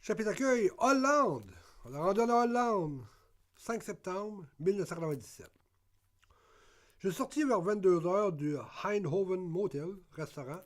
Chapitre accueil, Hollande. On est rendu en Hollande. 5 septembre 1997. Je suis sorti vers 22h du Eindhoven Motel, restaurant,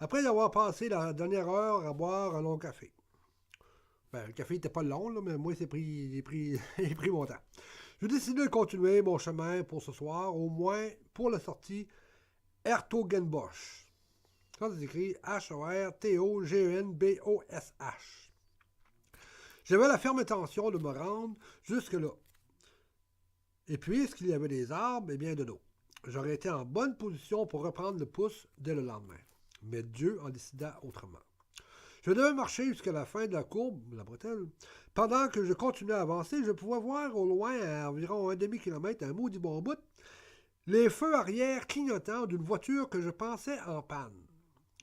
après y avoir passé la dernière heure à boire un long café. Ben, le café n'était pas long, là, mais moi, j'ai pris mon temps. J'ai décidé de continuer mon chemin pour ce soir, au moins pour la sortie Hertogenbosch. Ça, c'est écrit H-O-R-T-O-G-E-N-B-O-S-H. J'avais la ferme intention de me rendre jusque-là. Et puisqu'il y avait des arbres et bien de l'eau, j'aurais été en bonne position pour reprendre le pouce dès le lendemain. Mais Dieu en décida autrement. Je devais marcher jusqu'à la fin de la courbe, la bretelle. Pendant que je continuais à avancer, je pouvais voir au loin, à environ un demi-kilomètre, un maudit bon bout, les feux arrière clignotants d'une voiture que je pensais en panne.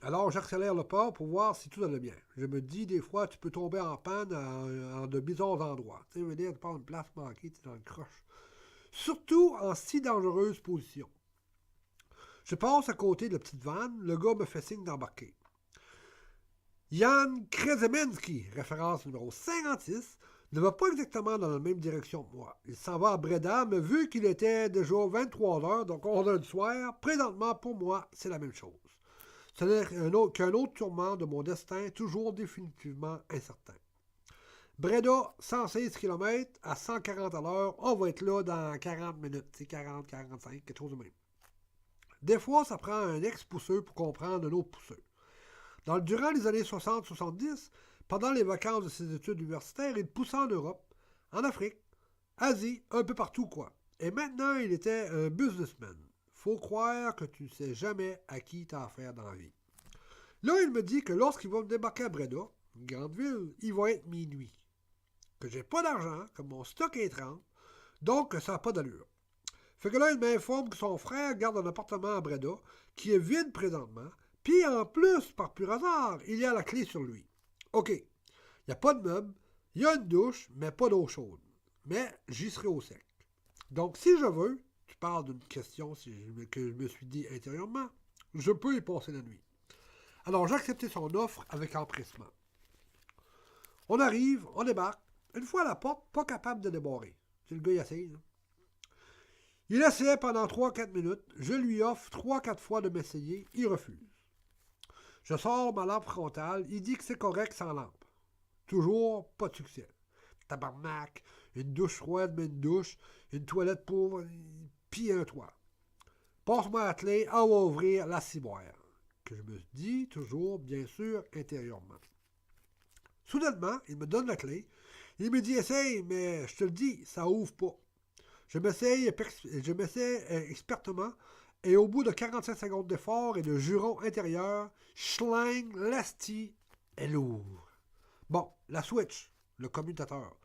Alors j'accélère le pas pour voir si tout allait bien. Je me dis, des fois, tu peux tomber en panne en de bizarres endroits. Tu sais, je veux dire, tu pars une place manquée, tu es dans le croche. Surtout en si dangereuse position. Je passe à côté de la petite vanne, le gars me fait signe d'embarquer. Jan Krzeminski, référence numéro 56, ne va pas exactement dans la même direction que moi. Il s'en va à Breda, mais vu qu'il était déjà 23h, donc 11h du soir, présentement pour moi, c'est la même chose. Ce n'est qu'un autre tourment de mon destin, toujours définitivement incertain. Breda, 116 km à 140 à l'heure, on va être là dans 40 minutes, c'est 40, 45, quelque chose de même. Des fois, ça prend un ex-pousseux pour comprendre un autre pousseux. Durant les années 60-70, pendant les vacances de ses études universitaires, il poussait en Europe, en Afrique, Asie, un peu partout quoi. Et maintenant, il était un businessman. Faut croire que tu ne sais jamais à qui t'as affaire dans la vie. Là, il me dit que lorsqu'il va me débarquer à Breda, une grande ville, il va être minuit. Que j'ai pas d'argent, que mon stock est 30, donc que ça n'a pas d'allure. Fait que là, il m'informe que son frère garde un appartement à Breda, qui est vide présentement, puis en plus, par pur hasard, il y a la clé sur lui. OK, il n'y a pas de meubles, il y a une douche, mais pas d'eau chaude. Mais j'y serai au sec. Donc, si je veux, tu parles d'une question que je me suis dit intérieurement, je peux y passer la nuit. Alors, j'ai accepté son offre avec empressement. On arrive, on débarque. Une fois à la porte, pas capable de débarrer. C'est le gars, il essaye. Là. Il essayait pendant 3-4 minutes. Je lui offre 3-4 fois de m'essayer. Il refuse. Je sors ma lampe frontale. Il dit que c'est correct sans lampe. Toujours pas de succès. Tabarnak. Une douche froide, mais une douche. Une toilette pauvre, puis un toit. Passe-moi la clé, on va ouvrir la ciboire. Que je me dis toujours, bien sûr, intérieurement. Soudainement, il me donne la clé. Il me dit, essaye, mais je te le dis, ça ouvre pas. Je m'essaye expertement et au bout de 45 secondes d'effort et de jurons intérieurs, schling, l'asti, elle ouvre. Bon, la switch, le commutateur.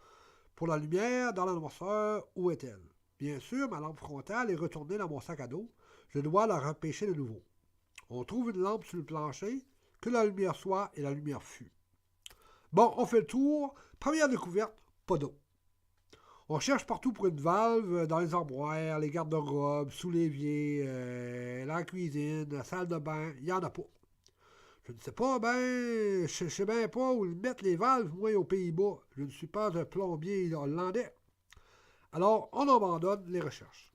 Pour la lumière, dans la noirceur, où est-elle? Bien sûr, ma lampe frontale est retournée dans mon sac à dos. Je dois la repêcher de nouveau. On trouve une lampe sur le plancher, que la lumière soit et la lumière fut. Bon, on fait le tour. Première découverte, pas d'eau. On cherche partout pour une valve, dans les armoires, les garde-robes, sous l'évier, la cuisine, la salle de bain. Il n'y en a pas. Je ne sais pas, je sais bien pas où mettre les valves, moi, aux Pays-Bas. Je ne suis pas un plombier hollandais. Alors, on abandonne les recherches.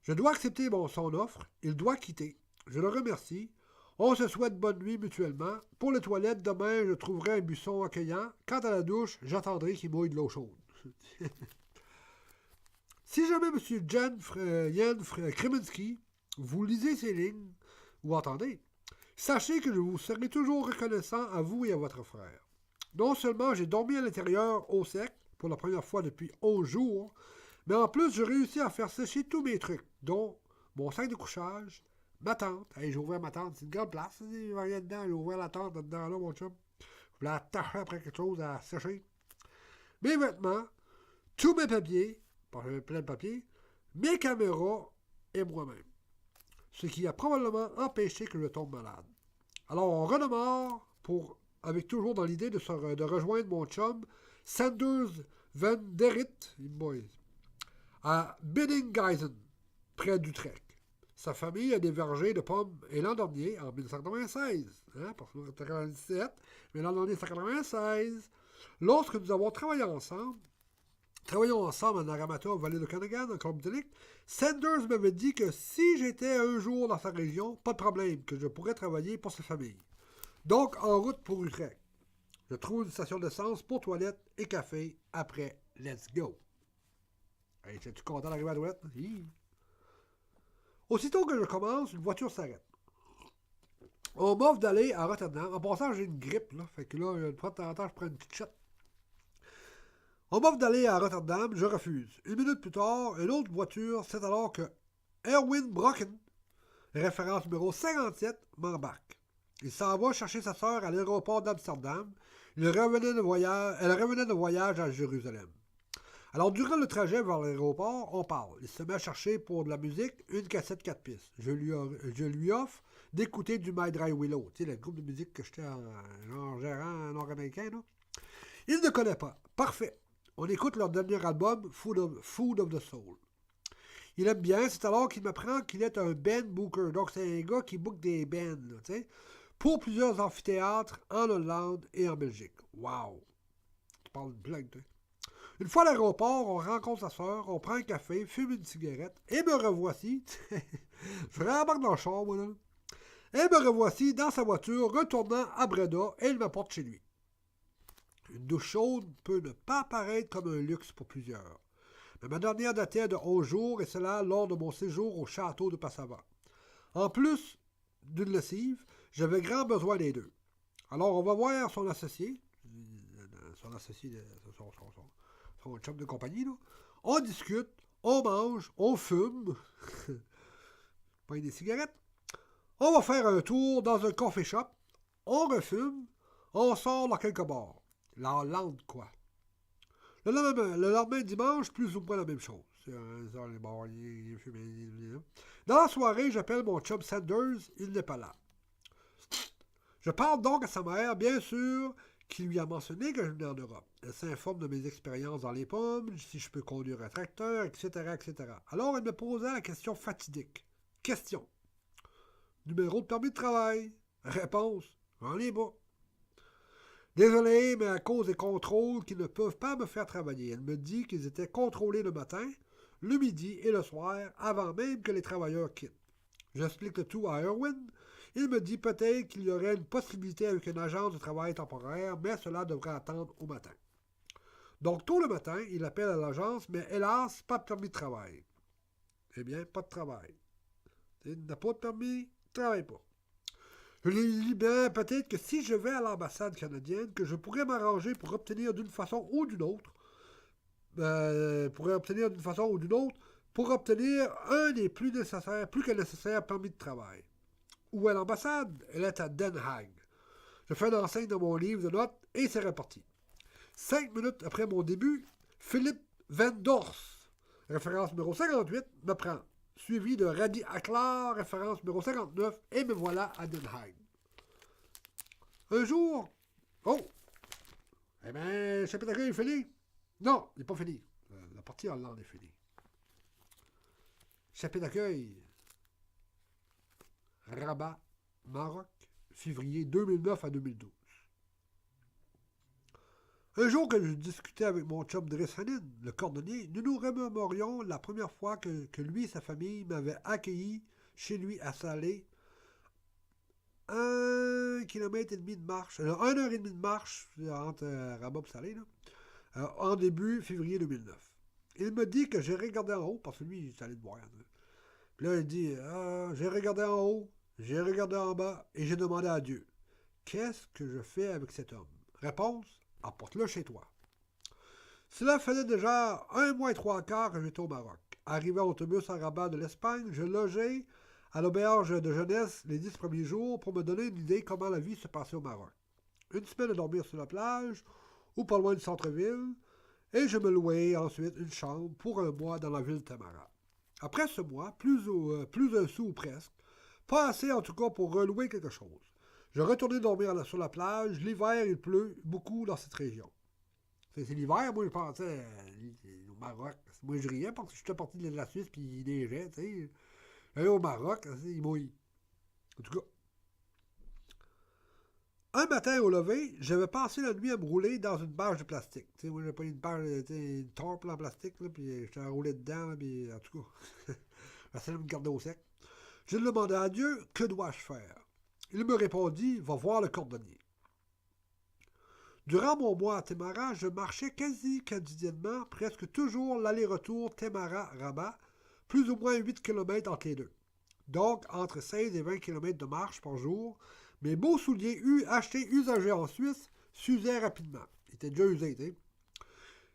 Je dois accepter son offre. Il doit quitter. Je le remercie. On se souhaite bonne nuit mutuellement. Pour les toilettes, demain, je trouverai un buisson accueillant. Quant à la douche, j'attendrai qu'il mouille de l'eau chaude. Si jamais M. Jan Krzeminski, vous lisez ces lignes, ou entendez, sachez que je vous serai toujours reconnaissant à vous et à votre frère. Non seulement j'ai dormi à l'intérieur au sec, pour la première fois depuis 11 jours, mais en plus j'ai réussi à faire sécher tous mes trucs, dont mon sac de couchage, ma tente. Hey, j'ai ouvert ma tente, c'est une grande place, il n'y a rien dedans, j'ai ouvert la tente dedans là, mon chum. Je voulais attacher après quelque chose à sécher. Mes vêtements, tous mes papiers, plein de papiers, mes caméras et moi-même. Ce qui a probablement empêché que je tombe malade. Alors on redémarre avec toujours dans l'idée de rejoindre mon chum Sanders Van Derit à Biddinghuizen, près d'Utrecht. Sa famille a des vergers de pommes et l'an dernier, en 1996, hein, parce que 1997, mais l'an dernier, 1996, lorsque nous avons travaillons ensemble en Aramata, au Vallée de Canagan, en Colombie-Britannique, Sanders m'avait dit que si j'étais un jour dans sa région, pas de problème, que je pourrais travailler pour sa famille. Donc, en route pour Utrecht. Je trouve une station d'essence pour toilettes et café. Après, let's go. Hey, es-tu content d'arriver à la toilette? Hi. Aussitôt que je commence, une voiture s'arrête. On m'offre d'aller à Rotterdam. En passant, j'ai une grippe, là. Fait que là, de temps en temps, je prends une petite shot. On m'offre d'aller à Rotterdam, je refuse. Une minute plus tard, une autre voiture, c'est alors que Erwin Brocken, référence numéro 57, m'embarque. Il s'en va chercher sa sœur à l'aéroport d'Amsterdam. Elle revenait de voyage à Jérusalem. Alors, durant le trajet vers l'aéroport, on parle. Il se met à chercher pour de la musique une cassette 4 pistes. Je lui offre d'écouter du My Dry Willow, tu sais, le groupe de musique que j'étais en gérant nord-américain, là. Il ne connaît pas. Parfait. On écoute leur dernier album, Food of the Soul. Il aime bien, c'est alors qu'il m'apprend qu'il est un band booker. Donc, c'est un gars qui book des bands, là, tu sais, pour plusieurs amphithéâtres en Hollande et en Belgique. Wow! Tu parles de blague, tu sais. Une fois à l'aéroport, on rencontre sa soeur, on prend un café, fume une cigarette, et me revoici. Je rembarque dans le char, moi, là. Et me revoici dans sa voiture, retournant à Breda, et il m'apporte chez lui. Une douche chaude peut ne pas paraître comme un luxe pour plusieurs. Mais ma dernière datait de 11 jours, et cela lors de mon séjour au château de Passavant. En plus d'une lessive, j'avais grand besoin des deux. Alors, on va voir son associé, son chum de compagnie, là. On discute, on mange, on fume, pas des cigarettes. On va faire un tour dans un coffee shop, on refume, on sort dans quelques bars. La Hollande, quoi. Le lendemain dimanche, plus ou moins la même chose. Les bars, dans la soirée, j'appelle mon chum Sanders, il n'est pas là. Je parle donc à sa mère, bien sûr, qui lui a mentionné que je venais en Europe. Elle s'informe de mes expériences dans les pommes, si je peux conduire un tracteur, etc., etc. Alors, elle me posait la question fatidique. Question. Numéro de permis de travail. Réponse. J'en ai pas. Désolé, mais à cause des contrôles qui ne peuvent pas me faire travailler. Elle me dit qu'ils étaient contrôlés le matin, le midi et le soir, avant même que les travailleurs quittent. J'explique le tout à Erwin. Il me dit peut-être qu'il y aurait une possibilité avec une agence de travail temporaire, mais cela devrait attendre au matin. Donc, tôt le matin, il appelle à l'agence, mais hélas, pas de permis de travail. Eh bien, pas de travail. Il n'a pas de permis, il ne travaille pas. Je lui dis bien, peut-être que si je vais à l'ambassade canadienne, que je pourrais m'arranger pour obtenir d'une façon ou d'une autre, pour obtenir un des plus que nécessaires permis de travail. Où est l'ambassade? Elle est à Den Haag. Je fais une enseigne dans mon livre de notes et c'est reparti. 5 minutes après mon début, Philippe Van Dorst, référence numéro 58, me prend, suivi de Radi Aklar, référence numéro 59, et me voilà à Den Haag. Un jour... Oh! Eh bien, le chapitre d'accueil est fini? Non, il n'est pas fini. La partie Hollande est finie. Chapitre d'accueil. Rabat, Maroc, février 2009 à 2012. Un jour que je discutais avec mon chum Driss Hanin, le cordonnier, nous nous remémorions la première fois que lui et sa famille m'avaient accueilli chez lui à Salé. 1,5 km de marche, 1h30 de marche entre Rabat et Salé, là, en début février 2009. Il me dit que j'ai regardé en haut, parce que lui, il est allé de voir. Puis là, il dit j'ai regardé en haut, j'ai regardé en bas, et j'ai demandé à Dieu, qu'est-ce que je fais avec cet homme? Réponse, apporte-le chez toi. Cela faisait déjà 1 mois et 3 quarts que j'étais au Maroc. Arrivé en autobus à Rabat de l'Espagne, je logeais à l'auberge de jeunesse les 10 premiers jours pour me donner une idée comment la vie se passait au Maroc. Une semaine à dormir sur la plage, ou pas loin du centre-ville, et je me louais ensuite une chambre pour 1 mois dans la ville de Tamara. Après ce mois, plus un sou ou presque, pas assez en tout cas pour relouer quelque chose. Je retournais dormir sur la plage. L'hiver, il pleut beaucoup dans cette région. C'est l'hiver, moi je pensais au Maroc. Moi je riais parce que j'étais parti de la Suisse puis il neigeait, tu sais. Aller au Maroc, il mouille. En tout cas. Un matin au lever, j'avais passé la nuit à me rouler dans une bâche de plastique. Tu sais, moi, j'ai pas une bâche, une torpe en plastique, là, puis j'étais enroulé dedans, là, puis en tout cas, j'essayais de me garder au sec. Je demandais à Dieu, que dois-je faire? Il me répondit, va voir le cordonnier. Durant mon mois à Témara, je marchais quasi quotidiennement, presque toujours l'aller-retour Témara-Rabat, plus ou moins 8 km entre les deux. Donc, entre 16 et 20 km de marche par jour, mes beaux souliers achetés usagés en Suisse s'usaient rapidement. Ils étaient déjà usés, tu sais.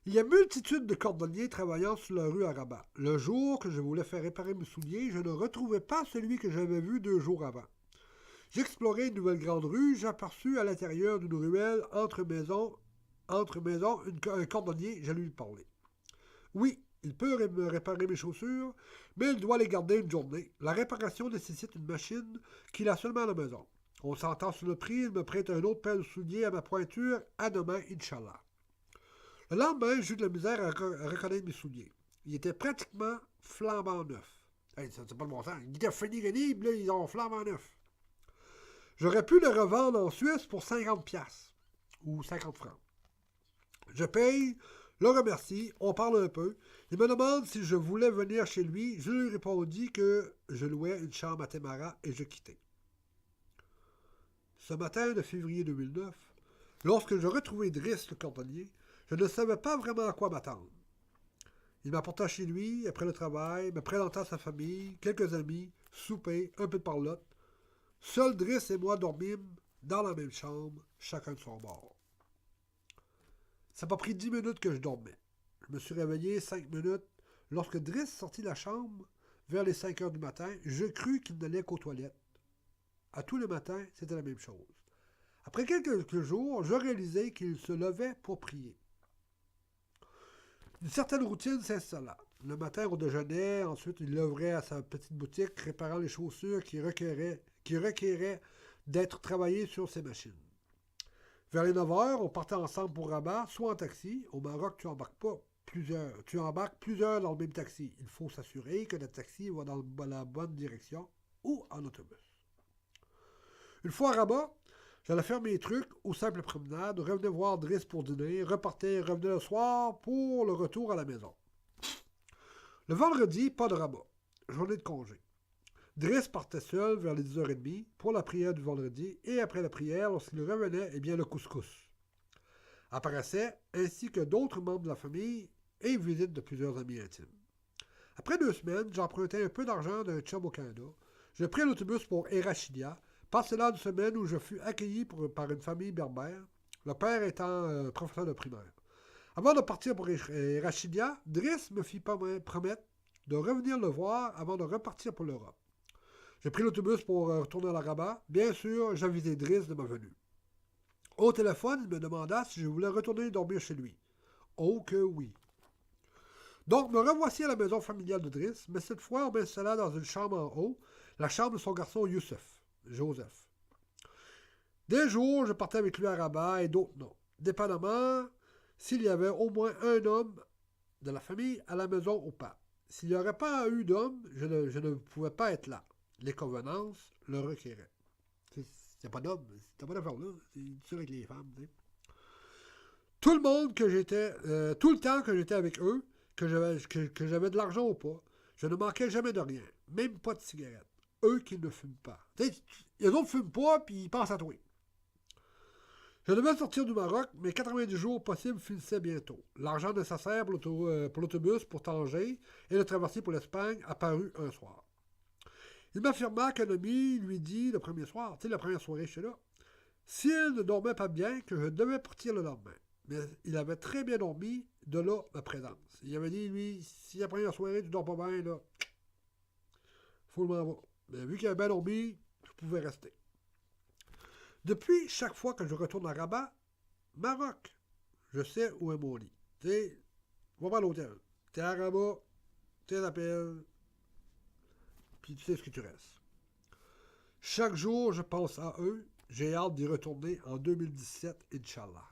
Il y a multitude de cordonniers travaillant sur la rue à Rabat. Le jour que je voulais faire réparer mes souliers, je ne retrouvais pas celui que j'avais vu 2 jours avant. J'explorais une nouvelle grande rue, j'aperçus à l'intérieur d'une ruelle entre maisons, un cordonnier, je lui parlais. Oui, il peut me réparer mes chaussures, mais il doit les garder une journée. La réparation nécessite une machine qu'il a seulement à la maison. On s'entend sur le prix, il me prête un autre paire de souliers à ma pointure. À demain, Inch'Allah. Le lendemain, j'ai eu de la misère à reconnaître mes souliers. Ils étaient pratiquement flambant neufs. Hey, ça, c'est pas le bon sens. Ils étaient finis, là, ils ont flambant neufs. J'aurais pu les revendre en Suisse pour 50$ ou 50 francs. Je paye, le remercie, on parle un peu. Il me demande si je voulais venir chez lui. Je lui répondis que je louais une chambre à Témara et je quittais. Ce matin de février 2009, lorsque je retrouvai Driss le cordonnier, je ne savais pas vraiment à quoi m'attendre. Il m'apporta chez lui, après le travail, me présenta sa famille, quelques amis, souper, un peu de parlotte. Seul Driss et moi dormîmes dans la même chambre, chacun de son bord. Ça m'a pris 10 minutes que je dormais. Je me suis réveillé 5 minutes. Lorsque Driss sortit de la chambre, vers les 5 heures du matin, je crus qu'il n'allait qu'aux toilettes. À tous les matins, c'était la même chose. Après quelques jours, je réalisai qu'il se levait pour prier. Une certaine routine s'installa. Le matin, on déjeunait, ensuite il œuvrait à sa petite boutique, réparant les chaussures qui requéraient d'être travaillées sur ses machines. Vers les 9 heures, on partait ensemble pour Rabat, soit en taxi. Au Maroc, tu embarques plusieurs dans le même taxi. Il faut s'assurer que le taxi va dans la bonne direction ou en autobus. Une fois à Rabat, j'allais faire mes trucs ou simple promenade, revenais voir Driss pour dîner, revenais le soir pour le retour à la maison. Le vendredi, pas de Rabat. Journée de congé. Driss partait seul vers les 10h30 pour la prière du vendredi et après la prière, lorsqu'il revenait, le couscous apparaissait, ainsi que d'autres membres de la famille et visite de plusieurs amis intimes. Après 2 semaines, j'empruntais un peu d'argent d'un chum au Canada. Je pris l'autobus pour Erachidia. Passé là une semaine où je fus accueilli par une famille berbère, le père étant professeur de primaire. Avant de partir pour Erachidia, Driss me fit promettre de revenir le voir avant de repartir pour l'Europe. J'ai pris l'autobus pour retourner à la Rabat. Bien sûr, j'avisai Driss de ma venue. Au téléphone, il me demanda si je voulais retourner dormir chez lui. Oh que oui. Donc, me revoici à la maison familiale de Driss, mais cette fois, on m'installa dans une chambre en haut, la chambre de son garçon Joseph. Des jours, je partais avec lui à Rabat et d'autres non. Dépendamment s'il y avait au moins un homme de la famille à la maison ou pas. S'il n'y aurait pas eu d'homme, je ne pouvais pas être là. Les convenances le requéraient. Il n'y a pas d'homme, t'as pas d'affaire là. C'est sûr avec les femmes. T'sais. Tout le temps que j'étais avec eux, que j'avais de l'argent ou pas, je ne manquais jamais de rien. Même pas de cigarettes. Eux qui ne fument pas. Les autres ne fument pas, puis ils pensent à toi. Je devais sortir du Maroc, mais 90 jours possibles finissaient bientôt. L'argent nécessaire pour l'autobus pour Tanger et le traversier pour l'Espagne apparut un soir. Il m'affirma qu'un ami lui dit le premier soir, la première soirée chez là, s'il ne dormait pas bien, que je devais partir le lendemain. Mais il avait très bien dormi, de là ma présence. Il avait dit, lui, si la première soirée tu dors pas bien, là, faut le m'en va. Mais vu qu'il avait bien dormi, je pouvais rester. Depuis, chaque fois que je retourne à Rabat, Maroc, je sais où est mon lit. Tu sais, va pas à l'hôtel. T'es à Rabat, t'es à l'appel, puis tu sais ce que tu restes. Chaque jour, je pense à eux. J'ai hâte d'y retourner en 2017, Inch'Allah.